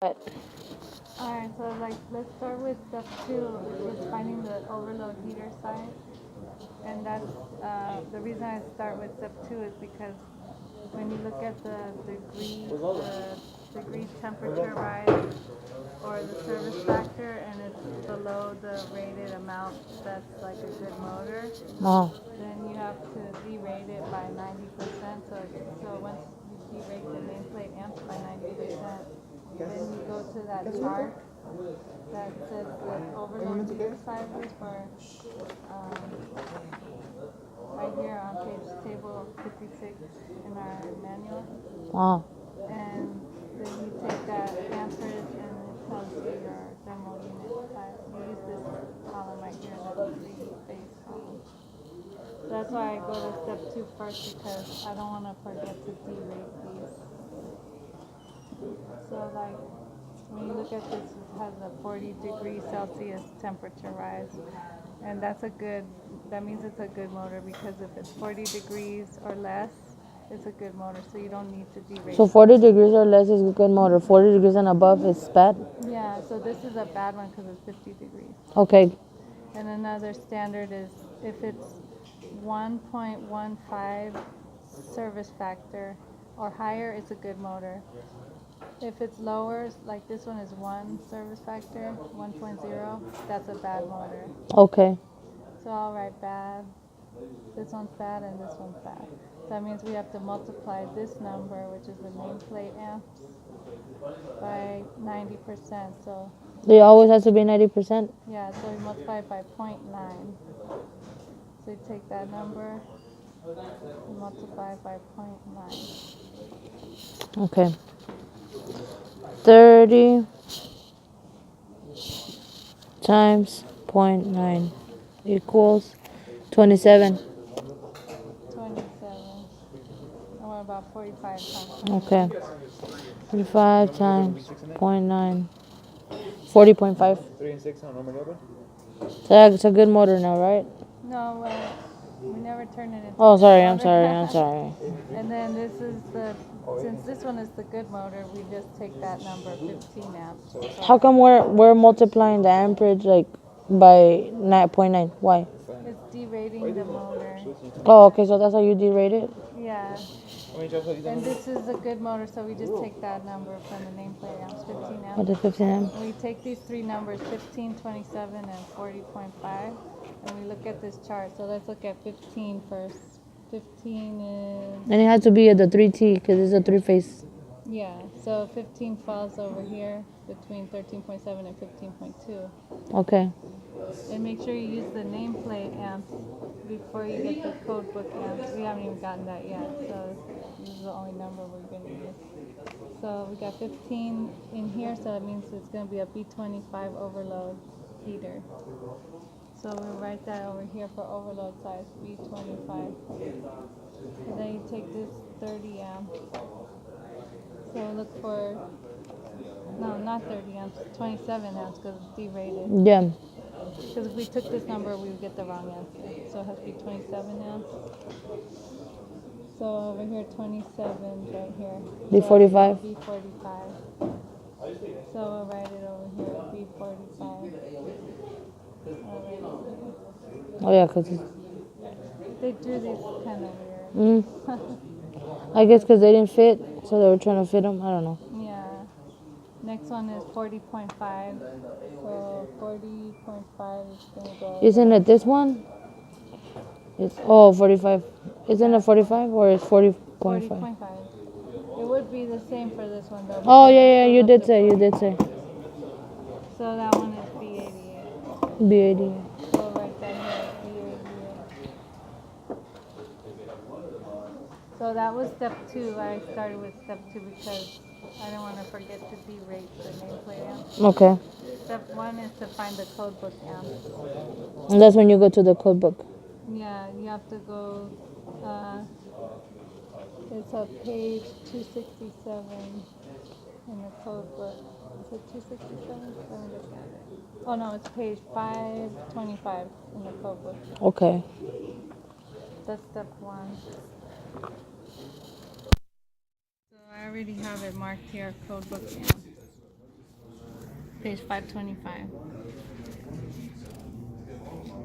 But Alright, so let's start with step 2, which is finding the overload heater size. And that's the reason I start with step 2 is because when you look at the degree temperature rise or the service factor and it's below the rated amount that's like a good motor, oh, then you have to derate it by 90%. So once you derate the nameplate amps by 90%, then you go to that chart that says the overload heater sizes for right here on page table 56 in our manual. oh, And then you take that amperage and it tells you your thermal unit size. You use this column right here, the three-phase column. So that's why I go to step 2 first because I don't want to forget to derate these. So like when you look at this, it has a 40 degrees Celsius temperature rise. And that means it's a good motor because if it's 40 degrees or less, it's a good motor, so you don't need to derate. so 40 degrees or less is a good motor. 40 degrees and above is bad. Yeah, so this is a bad one because it's 50 degrees. Okay. And another standard is if it's 1.15 service factor or higher, it's a good motor. If it's lower, like this one is 1 service factor, 1.0, that's a bad motor. Okay. So I'll write bad, this one's bad, and this one's bad. So that means we have to multiply this number, which is the nameplate amps, by 90%. So It always has to be 90%. yeah, so we multiply it by 0.9. So you take that number and multiply it by 0.9. Okay. 30 times 0.9 equals 27. 27. And what about 45 times? Okay. 45 times 0.9. 40.5. 3 and 6 on normal open? So that's a good motor now, right? No, we never turn it into Oh, a sorry, motor. I'm sorry. And then since this one is the good motor, we just take that number, 15 amps. How come we're multiplying the amperage like by 9.9? Why? It's derating the motor. Oh, okay, so that's how you derate it? Yeah. And this is a good motor, so we just take that number from the nameplate amps, 15 amps. What is 15 amp? And we take these three numbers, 15, 27, and 40.5, and we look at this chart. So let's look at 15 first. 15 is... And it has to be at the 3T because it's a three-phase. Yeah, so 15 falls over here between 13.7 and 15.2. Okay. And make sure you use the nameplate amps before you get the code book amps. We haven't even gotten that yet, so this is the only number we're going to use. So we got 15 in here, so that means it's going to be a B25 overload heater. So we'll write that over here for overload size, B25. And then you take this 30 amps. So look for, no, not 30 amps, 27 amps because it's derated. Yeah. Because if we took this number, we would get the wrong answer. So it has to be 27 amps. So over here, 27 right here. B45. B45. So we'll write it over here, B45. Oh, yeah, because They drew these kind of weird. I guess because they didn't fit, so they were trying to fit them. I don't know. Yeah. Next one is 40.5. So 40.5 is going to go... Isn't it this one? It's 45. Isn't it 45 or it's 40.5? 40.5. It would be the same for this one though. Oh, yeah, you did say. So that one is B88. B80. So right there, B88. So that was step 2. I started with step 2 because I didn't want to forget to derate the nameplate amp. Okay. Step 1 is to find the code book amp. And that's when you go to the code book. Yeah, you have to go, it's on page 267 in the code book. Is it 267? Let me look at it. Oh no, it's page 525 in the code book. Okay. That's step 1. So I already have it marked here, code book amp. page 525.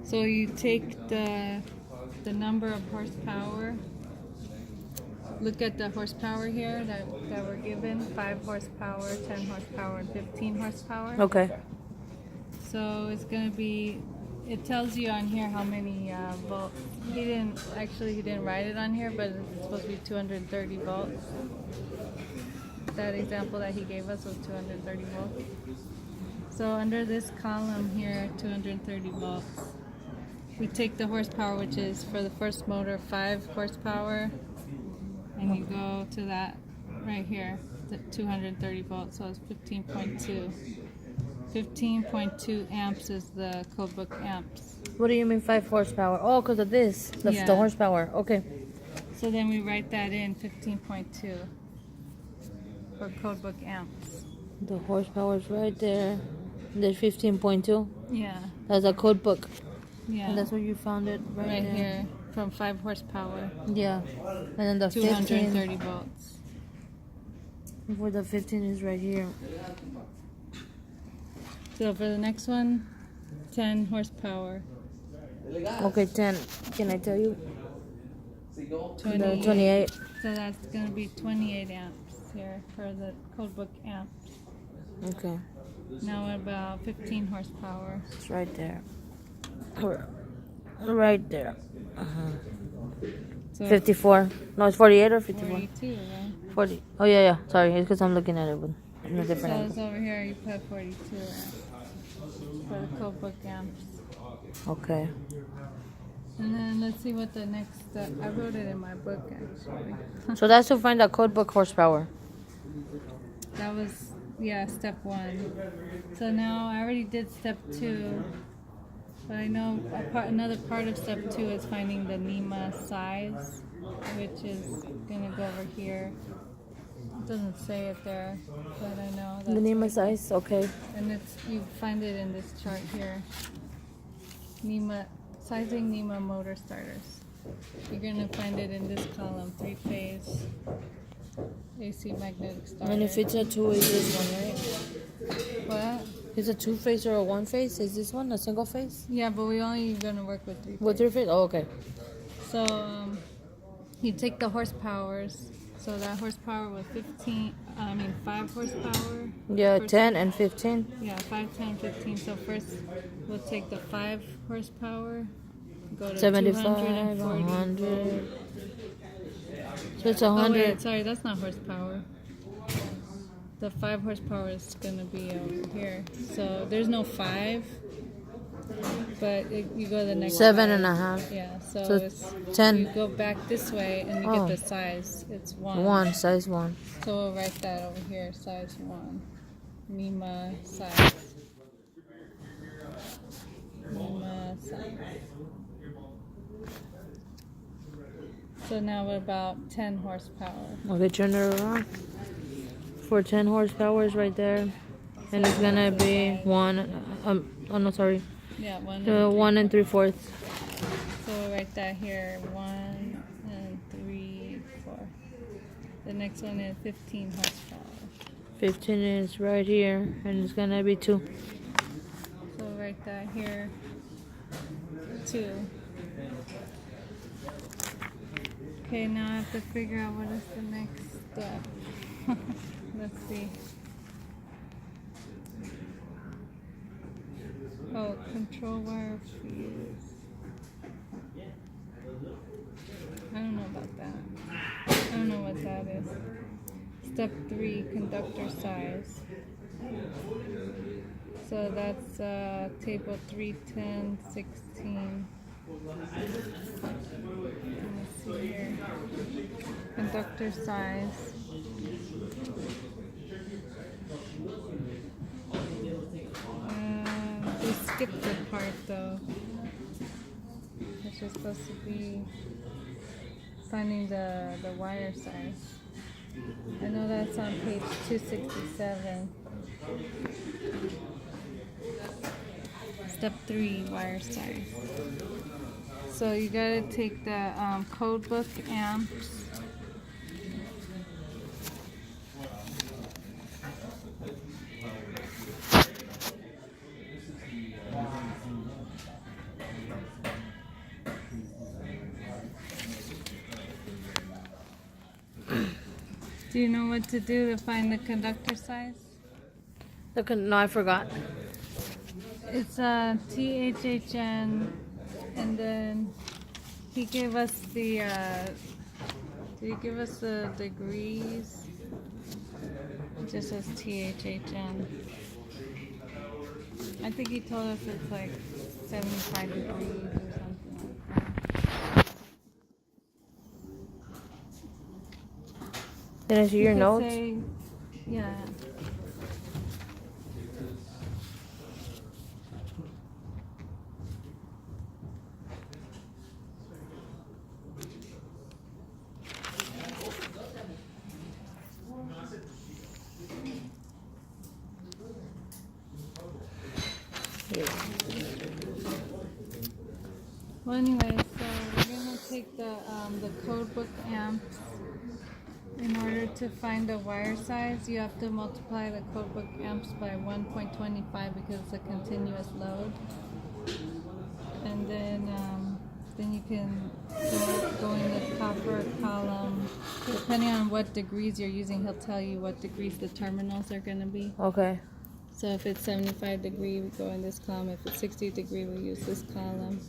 So you take the number of horsepower. Look at the horsepower here that we're given: 5 horsepower, 10 horsepower, and 15 horsepower. Okay. So it's gonna be. It tells you on here how many volts. He didn't write it on here, but it's supposed to be 230 volts. That example that he gave us was 230 volts. So under this column here, 230 volts, we take the horsepower, which is for the first motor 5 horsepower, and you go to that right here, the 230 volts, so it's 15.2. 15.2 amps is the codebook amps. What do you mean 5 horsepower? Oh, because of this, the horsepower. Okay. So then we write that in 15.2 for codebook amps. The horsepower is right there. There's 15.2. Yeah. That's a code book. Yeah. And that's where you found it right there. Here from 5 horsepower. Yeah. And then the 230 volts. For the 15 is right here. So for the next one, 10 horsepower. Okay, 10. Can I tell you? 28. The 28. So that's going to be 28 amps here for the codebook amps. Okay. Now what about 15 horsepower? It's right there. Right there. So 54. No, it's 48 or 54? 42, right? 40. Oh, yeah. Sorry, it's because I'm looking at it in a different So angle. it's over here, you put 42 for the codebook amps. Okay. And then let's see what the next step. I wrote it in my book actually. So that's to find the code book horsepower. That was step 1. So now I already did step 2, but I know another part of step 2 is finding the NEMA size, which is gonna go over here. It doesn't say it there, but I know that's The NEMA size, okay. and you find it in this chart here. NEMA sizing NEMA motor starters. You're gonna find it in this column, 3-phase AC magnetic starter. And if it's a 2, is this one, right? What? It's a 2-phase or a 1-phase? Is this one a single phase? Yeah, but we only gonna work with 3-phase. With 3-phase? Oh, okay. So you take the horsepowers. So that horsepower was 5 horsepower. Yeah, First 10 and 15. Yeah, 5, 10, 15. So first we'll take the 5 horsepower, go to 75, 240. 100. So it's Oh 100. wait, sorry, that's not horsepower. The 5 horsepower is gonna be over here. So there's no 5, but you go to the next 7.5. Yeah, so, So it's 10. You go back this way and you Oh. get the size. It's 1. 1, size 1. So we'll write that over here, size 1. NEMA size. NEMA size. So now what about 10 horsepower? Okay, turn it around. For 10 horsepower is right there. And it's gonna be 1. Oh no, sorry. Yeah, 1. 1 and 3/4. So we'll write that here, 1 and 3/4. The next one is 15 horsepower. 15 is right here, and it's gonna be 2. So we'll write that here, 2. Okay, now I have to figure out what is the next step. Let's see. Oh, control wire fuse. I don't know about that. I don't know what that is. Step 3, conductor size. So that's table 310, 16. Let's see here. Conductor size. They skipped the part though. It's just supposed to be finding the wire size. I know that's on page 267. Step 3, wire size. So you gotta take the code book amps. Do you know what to do to find the conductor size? No, I forgot. It's THHN, and then he gave us the. Did he give us the degrees? It just says THHN. I think he told us it's like 75 degrees or something like that. Did I see your You could notes? say, yeah. Well, anyway, so we're gonna take the code book amps. In order to find the wire size, you have to multiply the code book amps by 1.25 because it's a continuous load. And then you can go in the copper column. Depending on what degrees you're using, he'll tell you what degrees the terminals are gonna be. Okay. So if it's 75 degree, we go in this column. If it's 60 degree, we use this column.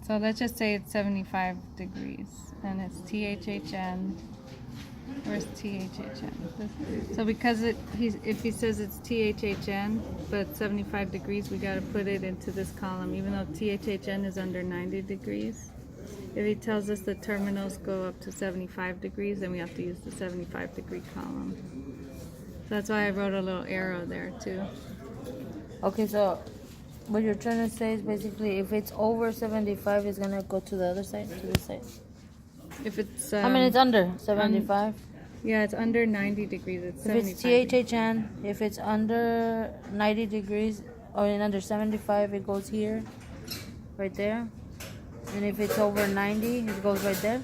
So let's just say it's 75 degrees, and it's THHN. Where's THHN? So because if he says it's THHN, but 75 degrees, we got to put it into this column, even though THHN is under 90 degrees. If he tells us the terminals go up to 75 degrees, then we have to use the 75 degree column. So that's why I wrote a little arrow there too. Okay, so what you're trying to say is basically if it's over 75, it's gonna go to the other side, to this side. If it's I mean, it's under 75. Yeah, it's under 90 degrees. It's If it's 75 THHN, if it's under 90 degrees or in under 75, it goes here, right there. And if it's over 90, it goes right there.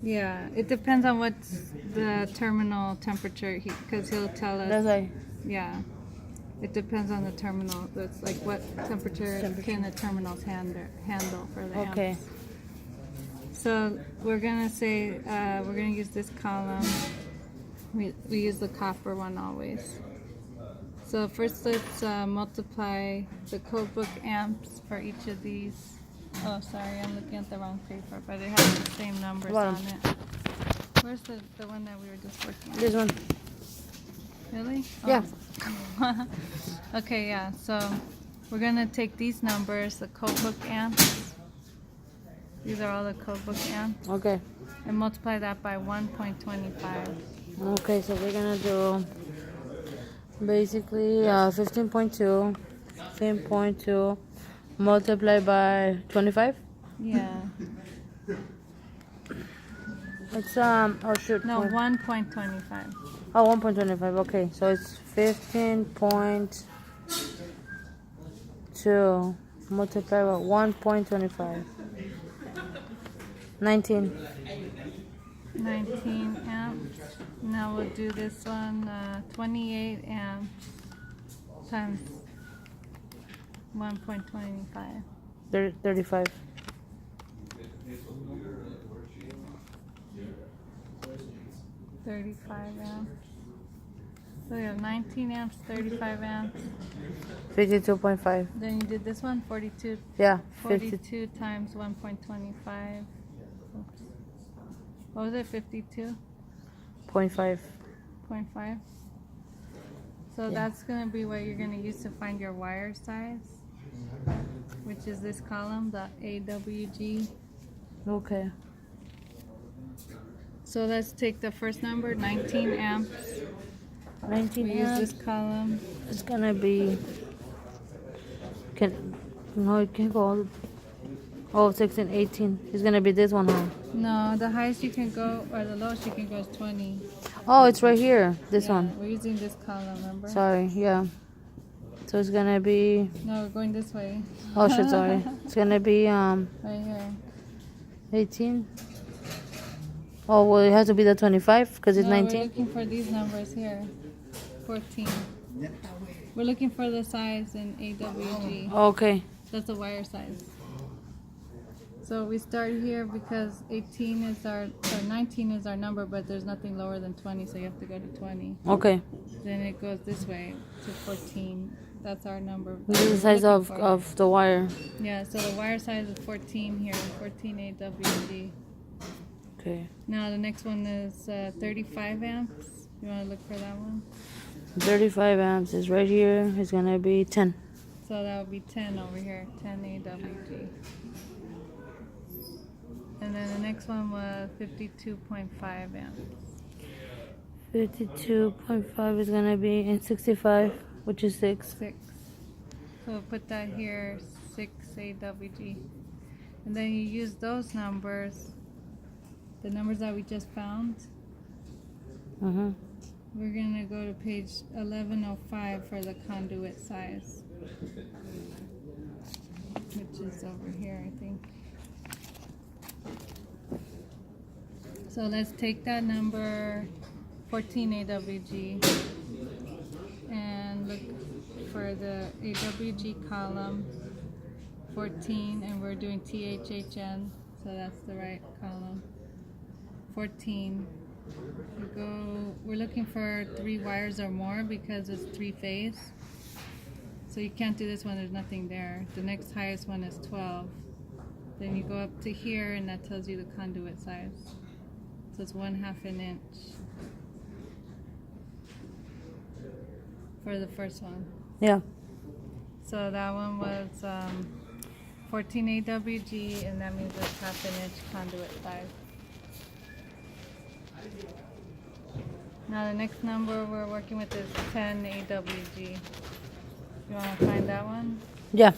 Yeah, it depends on what's the terminal temperature, because he'll tell us. That's like, Yeah, it depends on the terminal. That's like what temperature can the terminals handle for the okay. amps. So we're gonna say we're gonna use this column. We use the copper one always. So first let's multiply the code book amps for each of these. Oh, sorry, I'm looking at the wrong paper, but it has the same numbers on it. Where's the one that we were just working on? This one. Really? Yeah. Oh. Okay, yeah. So we're gonna take these numbers, the code book amps. These are all the code book amps. Okay. And multiply that by 1.25. Okay, so we're gonna do basically 15.2, 15.2 multiplied by 25. Yeah. It's oh shoot. No, 1.25. Oh, 1.25. Okay, so it's 15.2 multiplied by 1.25. 19. 19 amps. Now we'll do this one, 28 amps times 1.25. 35. 35 amps. So we have 19 amps, 35 amps. 52.5. Then you did this one, 42. Yeah, 42 times 1.25. What was it, 52.5? 50.5. So that's going to be what you're going to use to find your wire size, which is this column, the AWG. Okay. So let's take the first number, 19 amps. 19 We use amps. this column. It's gonna be. No, it can't go all. Oh, 16, 18. It's gonna be this one, huh? No, the highest you can go, or the lowest you can go is 20. Oh, it's right here. This Yeah, one. we're using this column, remember? Sorry, yeah. So it's gonna be. No, we're going this way. Oh shit, sorry. It's gonna be Right here. 18. Oh well, it has to be the 25 because it's No, we're 19. looking for these numbers here. 14. We're looking for the size in AWG. Okay. That's the wire size. So we start here because 18 is our, or 19 is our number, but there's nothing lower than 20, so you have to go to 20. Okay. Then it goes this way to 14. That's our number. This is the size of the wire. Yeah, so the wire size is 14 here, 14 AWG. Okay. Now the next one is 35 amps. You want to look for that one? 35 amps is right here. It's gonna be 10. So that would be 10 over here, 10 AWG. And then the next one was 52.5 amps. 52.5 is gonna be in 65, which is 6. 6. So we'll put that here, 6 AWG. And then you use those numbers, the numbers that we just found. Mm-hmm. We're gonna go to page 1105 for the conduit size, which is over here, I think. So let's take that number, 14 AWG, and look for the AWG column, 14, and we're doing THHN, so that's the right column. 14. We're looking for 3 wires or more because it's 3-phase. So you can't do this one, there's nothing there. The next highest one is 12. Then you go up to here and that tells you the conduit size. So it's 1/2 an inch for the first one. Yeah. So that one was 14 AWG, and that means it's 1/2 an inch conduit size. Now the next number we're working with is 10 AWG. You want to find that one? Yeah.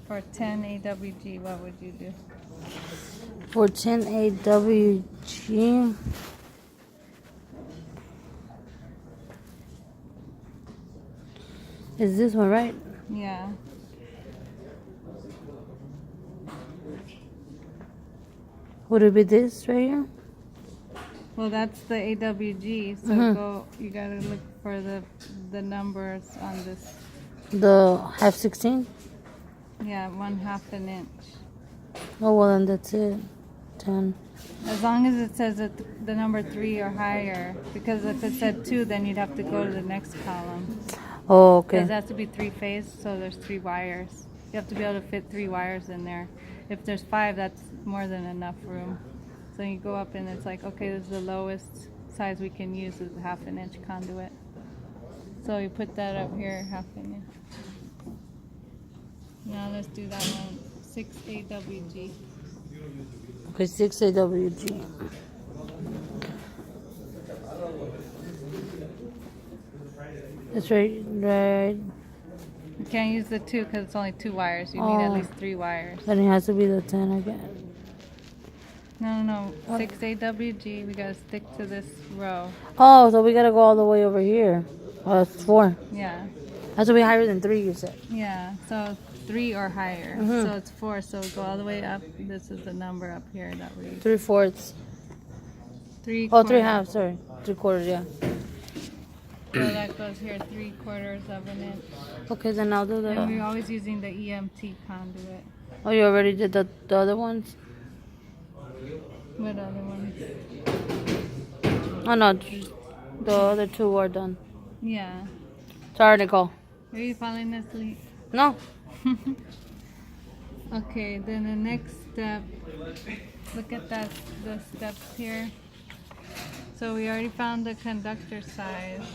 For 10 AWG, what would you do? For 10 AWG, is this one right? Yeah. Would it be this right here? Well, that's the AWG, so you gotta look for the numbers on this. The 1/2-16? Yeah, 1/2 an inch. Oh, well, then that's it. 10. As long as it says that the number 3 or higher, because if it said 2, then you'd have to go to the next column. Oh, okay. Because it has to be 3-phase, so there's 3 wires. You have to be able to fit 3 wires in there. If there's 5, that's more than enough room. So you go up and it's like, okay, this is the lowest size we can use is 1/2 an inch conduit. So you put that up here, 1/2 an inch. Now let's do that one, 6 AWG. Okay, 6 AWG. That's right. You can't use the 2 because it's only 2 wires. You need at least 3 wires. Then it has to be the 10 again. No. 6 AWG. We gotta stick to this row. Oh, so we gotta go all the way over here. Oh, it's 4. Yeah. Has to be higher than 3, you said. Yeah. So 3 or higher. So it's 4. So go all the way up. This is the number up here that we. 3/4. 3. Oh, 3/2. Sorry, 3/4. Yeah. So that goes here, 3/4 of an inch. Okay, then I'll do And we're that. always using the EMT conduit. Oh, you already did the other ones? What other ones? Oh no, the other 2 are done. Yeah. Sorry, Nicole. Are you falling asleep? No. Okay, then the next step, look at the steps here. So we already found the conductor size,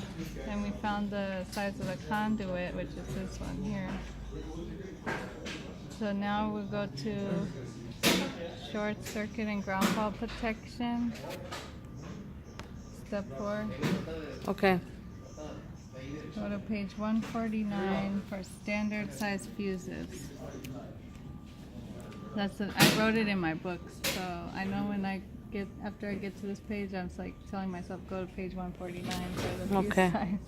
and we found the size of the conduit, which is this one here. So now we'll go to short circuit and ground fault protection. Step 4. Okay. Go to page 149 for standard size fuses. I wrote it in my books, so I know when after I get to this page, I'm like telling myself go to page 149 for the fuse Okay. size.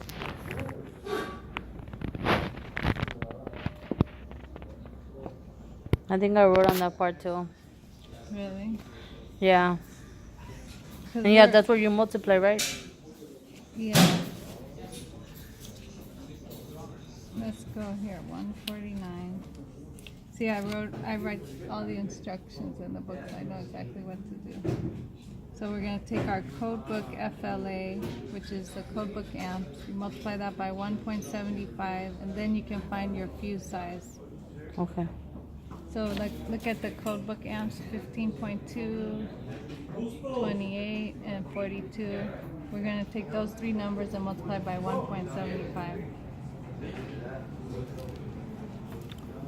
I think I wrote on that part too. Really? Yeah. 'Cause And yeah, that's where you multiply, right? Yeah. Let's go here, 149. See, I write all the instructions in the book, so I know exactly what to do. So we're going to take our code book FLA, which is the code book amps. You multiply that by 1.75, and then you can find your fuse size. Okay. So look at the code book amps, 15.2, 28, and 42. We're going to take those three numbers and multiply by 1.75.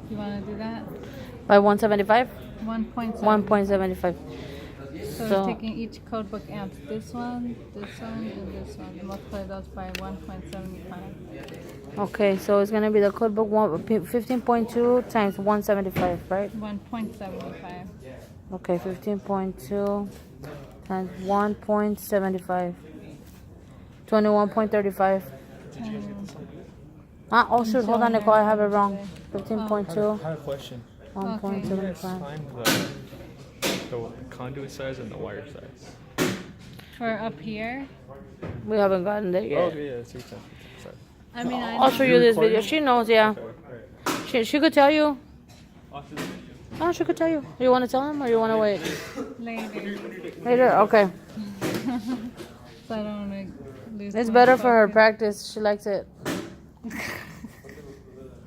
You want to do that? By 175? 1.75. 1.75. So we're taking each code book amps, this one, and this one, and multiply those by 1.75. Okay, so it's gonna be the code book 15.2 times 175, right? 1.75. Okay, 15.2 times 1.75. 21.35. Oh shoot, hold on, Nicole, I have it wrong. 15.2. I have a question. 1.75. Find the conduit size and the wire size. For up here, We haven't gotten there yet. Oh, okay, yeah, 6 times. Sorry. I mean, I'll show you this video. She knows, yeah. Okay, alright. She could tell you. After this? Oh, she could tell you. You want to tell him or you want to wait? later. Later? Okay. So I don't want to lose It's my better for her focus. practice. She likes it.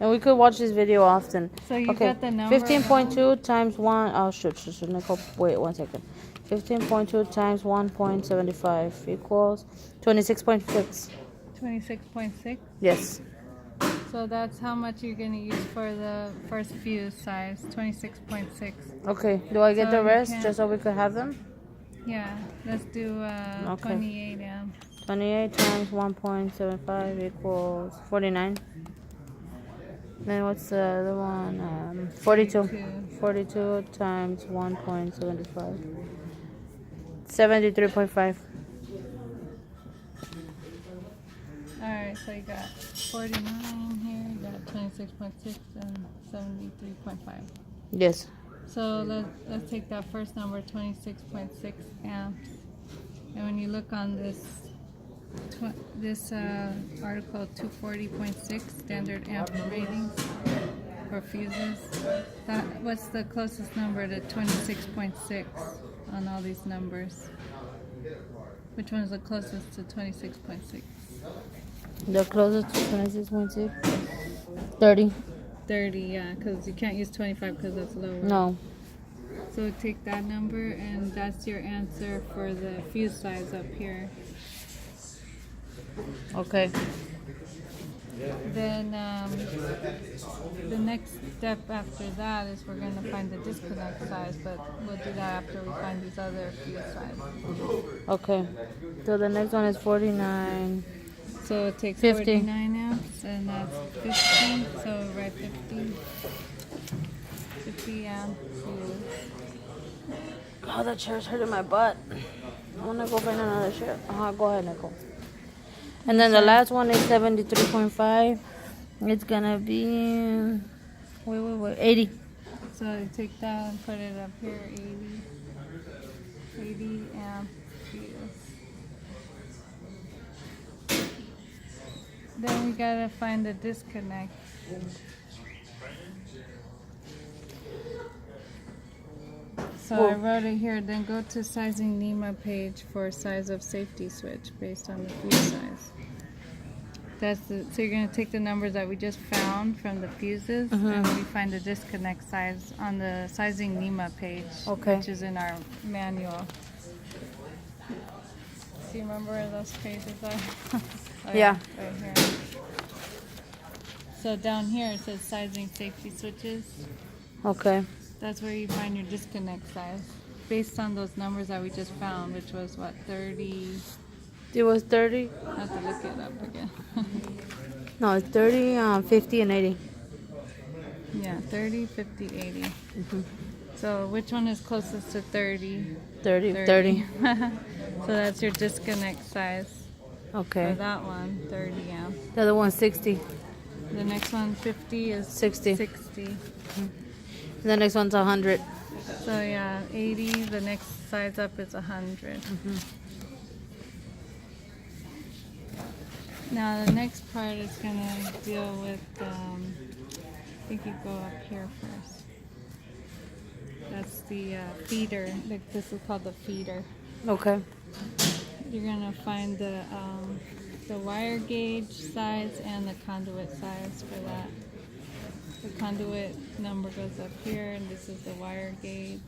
And we could watch this video often. So you Okay. got the number. 15.2 times 1. Oh, shoot. Nicole, wait 1 second. 15.2 times 1.75 equals 26.6. 26.6. Yes. So that's how much you're going to use for the first fuse size, 26.6. Okay. Do I get So the you rest can- just so we could have them? Yeah, let's do Okay. 28 amps. 28 times 1.75 equals 49. Then what's the other one? 42. 42 times 1.75. 73.5. Alright, so you got 49 here, you got 26.6 and 73.5. Yes. So let's take that first number, 26.6 amps. And when you look on this article 240.6 standard amp ratings for fuses, what's the closest number to 26.6 on all these numbers? Which one is the closest to 26.6? The closest to 26.6? 30. 30, yeah, because you can't use 25 because that's lower. No. So take that number, and that's your answer for the fuse size up here. Okay. Then the next step after that is we're going to find the disconnect size, but we'll do that after we find these other fuse sizes. Okay. So the next one is 49. So it takes 50. 49 amps, and that's 50, so write 50. 50 amp fuse. Oh, that chair's hurting my butt. I want to go find another chair. Go ahead, Nicole. And then the last one is 73.5. It's gonna be wait, 80. So you take that and put it up here, 80 amp fuse. Then we gotta find the disconnect. So I wrote it here. Then go to sizing NEMA page for size of safety switch based on the fuse size. So you're gonna take the numbers that we just found from the fuses, and we find the disconnect size on the sizing NEMA page, which is in our manual. Do you remember where those pages are? Yeah. Right here. So down here it says sizing safety switches. Okay. That's where you find your disconnect size based on those numbers that we just found, which was what, 30? It was 30. I have to look it up again. No, it's 30, 50, and 80. Yeah, 30, 50, 80. So which one is closest to 30? 30. So that's your disconnect size. Okay. For that one, 30 amps. The other one's 60. The next one, 50 is 60. 60. And the next one's 100. So yeah, 80. The next size up is 100. Now the next part is gonna deal with. I think you go up here first. use the feeder. Like this is called the feeder. Okay. You're gonna find the wire gauge size and the conduit size for that. The conduit number goes up here, and this is the wire gauge.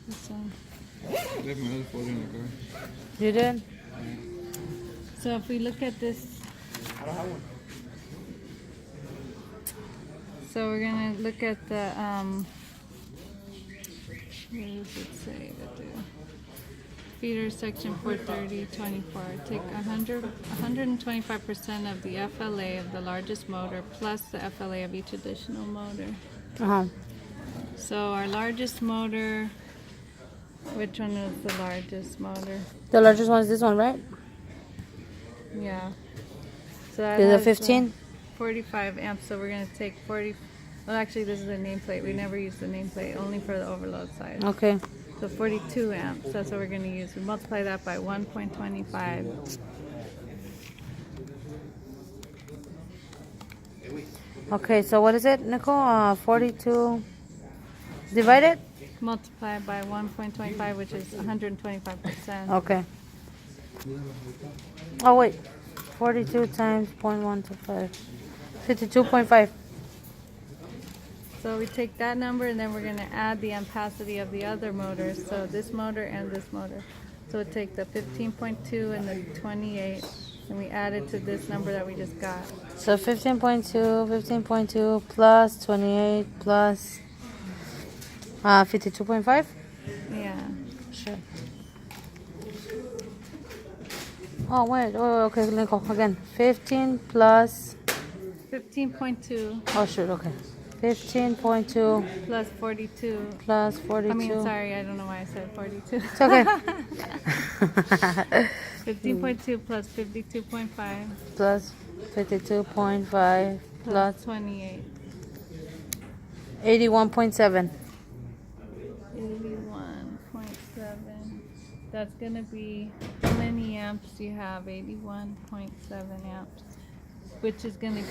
This one. You did? So if we look at this, so we're gonna look at the what does it say that the feeder section 43024. Take 125% of the FLA of the largest motor plus the FLA of each additional motor. So our largest motor, which one is the largest motor? The largest one is this one, right? Yeah. So that Is it has, 15? 45 amps. So we're gonna take 40. Well, actually, this is the nameplate. We never use the nameplate, only for the overload size. Okay. So 42 amps. That's what we're gonna use. We multiply that by 1.25. Okay, so what is it, Nicole? 42 divided? Multiply by 1.25, which is 125%. Okay. Oh, wait. 42 times 0.125. 52.5. So we take that number and then we're going to add the ampacity of the other motors. So this motor and this motor. So we take the 15.2 and the 28 and we add it to this number that we just got. So 15.2 plus 28 plus 52.5? Yeah. Sure. Oh, wait. Oh, okay, Nicole. Again. 15 plus... 15.2 Oh, shoot. Okay. 15.2 plus 42. plus 42. I mean, sorry, I don't know why I said 42. It's okay. 15.2 plus 52.5 Plus 52.5 plus 28. 81.7. 81.7. That's going to be, how many amps do you have? 81.7 amps, which is going to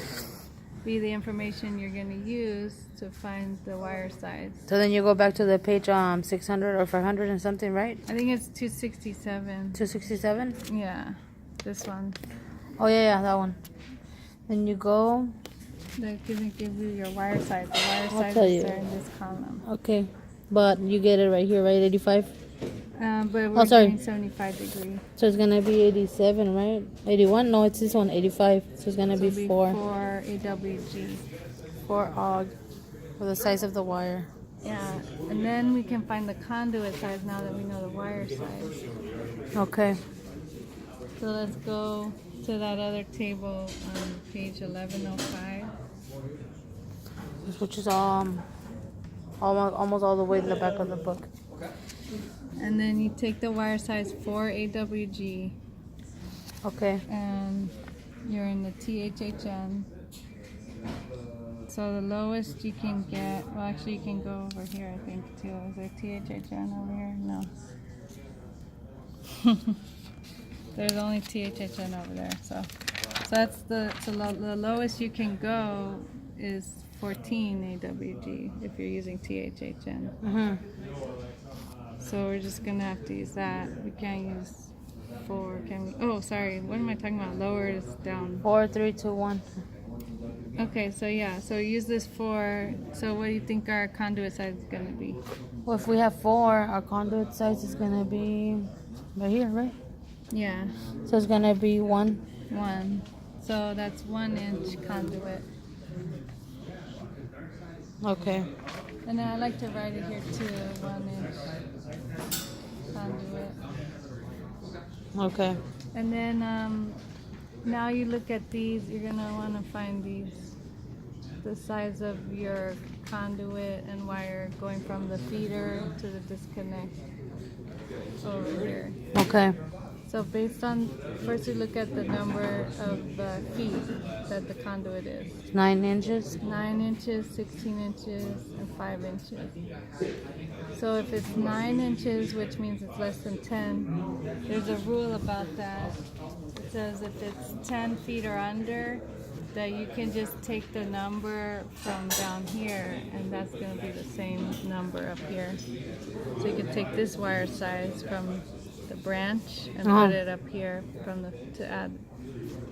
be the information you're going to use to find the wire size. So then you go back to the page 600 or 500 and something, right? I think it's 267. 267? Yeah, this one. Oh, yeah, that one. Then you go... That doesn't give you your wire size. The wire I'll size tell is you. there in this column. Okay. But you get it right here, right? 85? But we're sorry. doing 75 degrees. So it's going to be 87, right? 81? No, it's this one, 85. So it's going to be 4. 4 AWG. 4 AUG. For the size of the wire. Yeah, and then we can find the conduit size now that we know the wire size. Okay. So let's go to that other table on page 1105. Which is almost all the way in the back of the book. And then you take the wire size 4 AWG Okay. and you're in the THHN. So the lowest you can get, well actually you can go over here I think too. Is there THHN over here? No. There's only THHN over there. So that's the lowest you can go is 14 AWG if you're using THHN. Mm-hmm. So we're just gonna have to use that. We can't use 4, can we? Oh, sorry. What am I talking about? Lower is down. 4, 3, 2, 1. Okay, so yeah. So use this 4. So what do you think our conduit size is gonna be? Well, if we have 4, our conduit size is gonna be right here, right? Yeah, So it's gonna be 1. 1. So that's 1 inch conduit. Okay. And then I like to write it here too. 1 inch conduit. Okay. And then now you look at these, you're going to want to find the size of your conduit and wire going from the feeder to the disconnect over here. Okay. So based on, first we look at the number of feet that the conduit is. 9 inches. 9 inches, 16 inches, and 5 inches. So if it's 9 inches, which means it's less than 10, there's a rule about that. It says if it's 10 feet or under, that you can just take the number from down here, and that's going to be the same number up here. So you can take this wire size from the branch and put it up here from the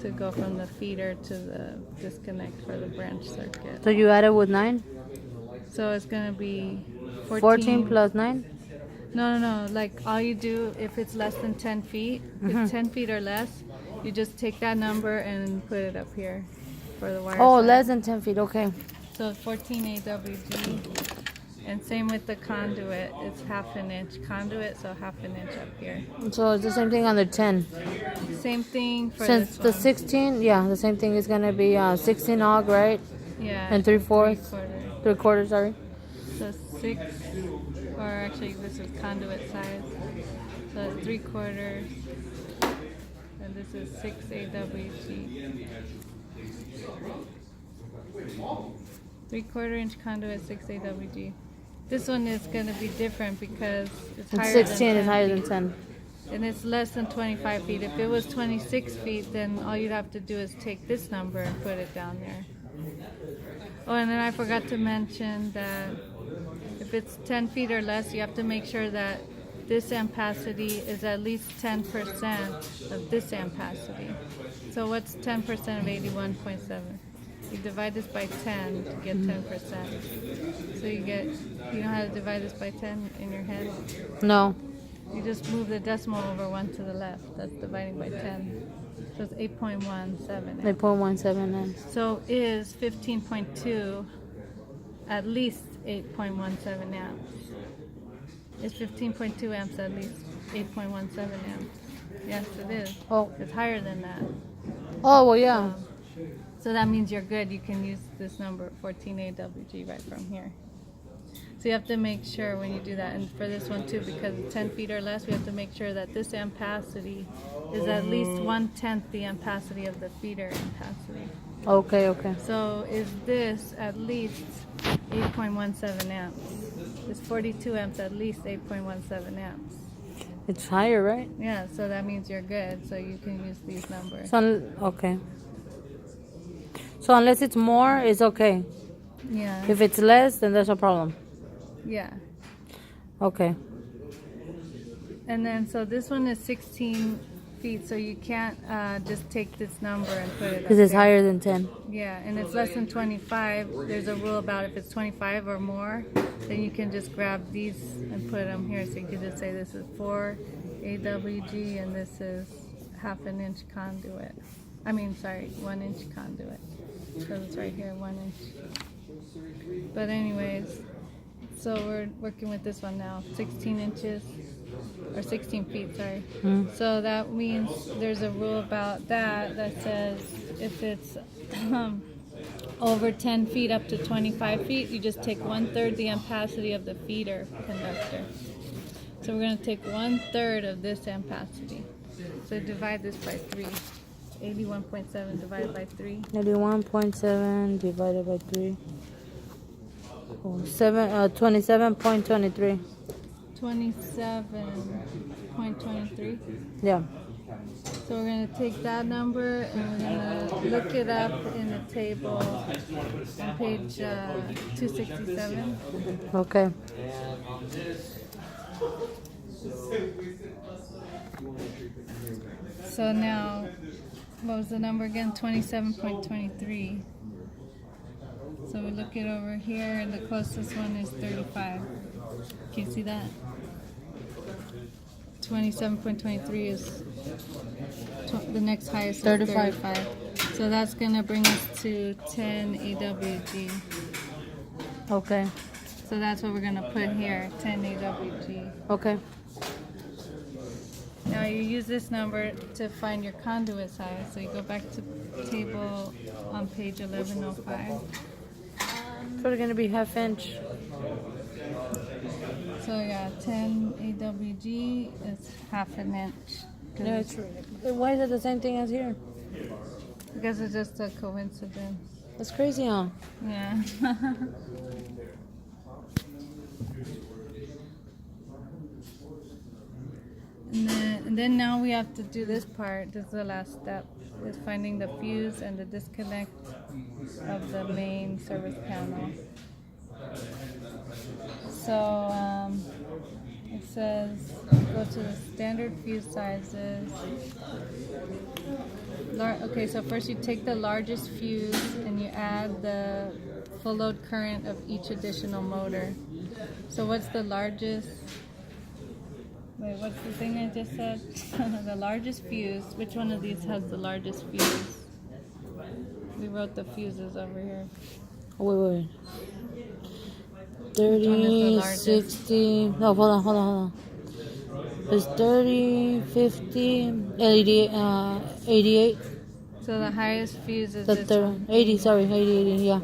to go from the feeder to the disconnect for the branch circuit. So you add it with 9? So it's going to be 14 plus 9? No. Like all you do, if it's less than 10 feet, if it's 10 feet or less, you just take that number and put it up here for the wire. Oh, size. less than 10 feet. Okay. So 14 AWG. And same with the conduit. It's half an inch conduit, so half an inch up here. So it's the same thing on the 10. Same thing for Since this the one. 16, yeah, the same thing is gonna be 16 og, right? Yeah. And 3/4. 3/4, sorry. So 6, or actually this is conduit size. So it's 3/4, and this is 6 AWG. 3/4 inch conduit, 6 AWG. This one is going to be different because it's And higher 16 than 10 is higher feet. than 10. And it's less than 25 feet. If it was 26 feet, then all you'd have to do is take this number and put it down there. Oh, and then I forgot to mention that if it's 10 feet or less, you have to make sure that this ampacity is at least 10% of this ampacity. So what's 10% of 81.7? You divide this by 10 to get 10%. So you know how to divide this by 10 in your head? No. You just move the decimal over 1 to the left. That's dividing by 10. So it's 8.17. 8.17 amps. So is 15.2 at least 8.17 amps? Is 15.2 amps at least 8.17 amps? Yes, it is. Oh. It's higher than that. Oh, well, yeah. So that means you're good. You can use this number, 14 AWG, right from here. So you have to make sure when you do that, and for this one too, because it's 10 feet or less, we have to make sure that this ampacity is at least 1/10 the ampacity of the feeder ampacity. Okay, okay. So is this at least 8.17 amps? Is 42 amps at least 8.17 amps? It's higher, right? Yeah, so that means you're good. So you can use these numbers. So, okay. So unless it's more, it's okay. Yeah. If it's less, then there's a problem. Yeah. Okay. And then, so this one is 16 feet, so you can't just take this number and put it up Because it's there. higher than 10. Yeah, and it's less than 25. There's a rule about if it's 25 or more, then you can just grab these and put them here. So you can just say this is 4 AWG and this is half an inch conduit. 1 inch conduit. So it's right here, 1 inch. But anyways, so we're working with this one now, 16 inches, or 16 feet, sorry. So that means there's a rule about that says if it's over 10 feet up to 25 feet, you just take 1/3 the ampacity of the feeder conductor. So we're going to take 1/3 of this ampacity. So divide this by 3. 81.7 divided by 3. 81.7 divided by 3. 27.23. 27.23. Yeah. So we're going to take that number and we're going to look it up in the table on page 267. Okay. So now, what was the number again? 27.23. So we look it over here, and the closest one is 35. Can you see that? 27.23 is the next highest is 35. So that's going to bring us to 10 AWG. Okay. So that's what we're going to put here, 10 AWG. Okay. Now you use this number to find your conduit size. So you go back to table on page 1105. So it's going to be half inch. So yeah, 10 AWG is half an inch. Yeah, it's, why is it the same thing as here? Because it's just a coincidence. That's crazy, huh? Yeah. And then now we have to do this part. This is the last step. Is finding the fuse and the disconnect of the main service panel. So it says go to the standard fuse sizes. Okay, so first you take the largest fuse and you add the full load current of each additional motor. So what's the largest? Wait, what's the thing I just said? The largest fuse. Which one of these has the largest fuse? We wrote the fuses over here. Wait. Which one is the 30, largest? 60. No, hold on. It's 30, 50, 88. So the highest fuse is The this third, one. 80, sorry, 80, yeah.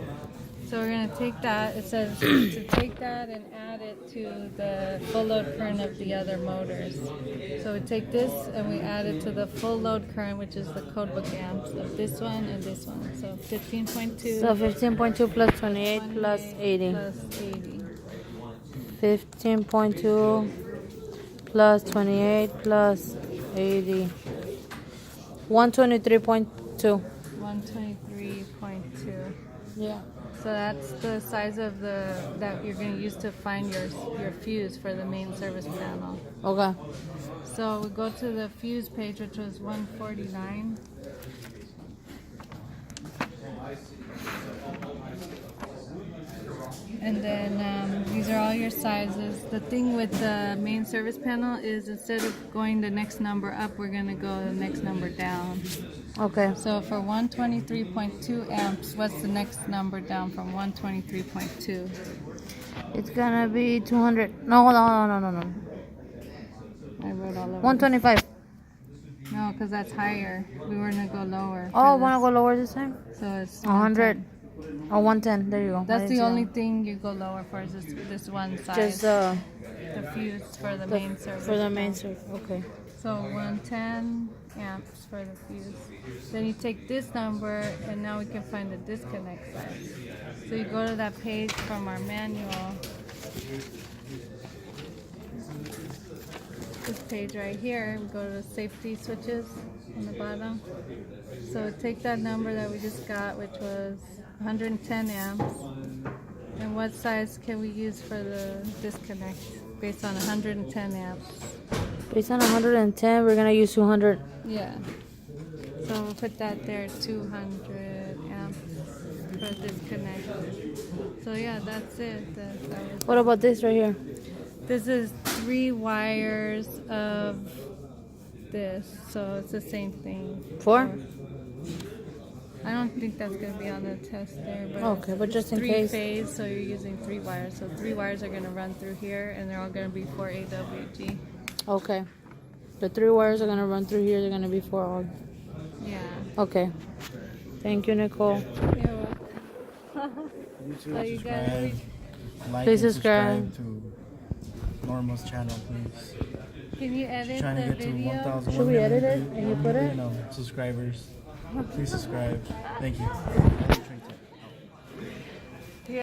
So we're going to take that. It says to take that and add it to the full load current of the other motors. So we take this and we add it to the full load current, which is the codebook amps of this one and this one. So 15.2. So 15.2 plus 28 plus 80. Plus 80. 15.2 plus 28 plus 80. 123.2. 123.2. Yeah. So that's the size of that you're going to use to find your fuse for the main service panel. Okay. So we go to the fuse page, which was 149. And then these are all your sizes. The thing with the main service panel is instead of going the next number up, we're going to go the next number down. Okay. So for 123.2 amps, what's the next number down from 123.2? It's gonna be 200. No, hold on. No. I wrote all of 125. No, because that's higher. We were going to go lower. Oh, wanna go lower this time? So it's 100. Oh, 110. There you go. That's the only thing you go lower for is this one size. Just the fuse for the main service. For the main service. Okay. So 110 amps for the fuse. Then you take this number and now we can find the disconnect size. So you go to that page from our manual. This page right here, we go to the safety switches on the bottom. So take that number that we just got, which was 110 amps. And what size can we use for the disconnect based on 110 amps? Based on 110, we're gonna use 200. Yeah. So we'll put that there, 200 amps for disconnect. So yeah, that's it. That was What about this right here? This is 3 wires of this, so it's the same thing. 4? I don't think that's going to be on the test there, but Okay, but just in 3 case. phase, so you're using 3 wires. So 3 wires are going to run through here, and they're all going to be for AWG. Okay. The 3 wires are gonna run through here. They're gonna be 4 all. Yeah. Okay. Thank you, Nicole. You're welcome. YouTube, So you subscribe, gotta like, Please and subscribe. to Norma's channel, please. Can you edit Trying to the get to video? 1,000. Should we edit it and you put it? Subscribers. Please subscribe. Thank you.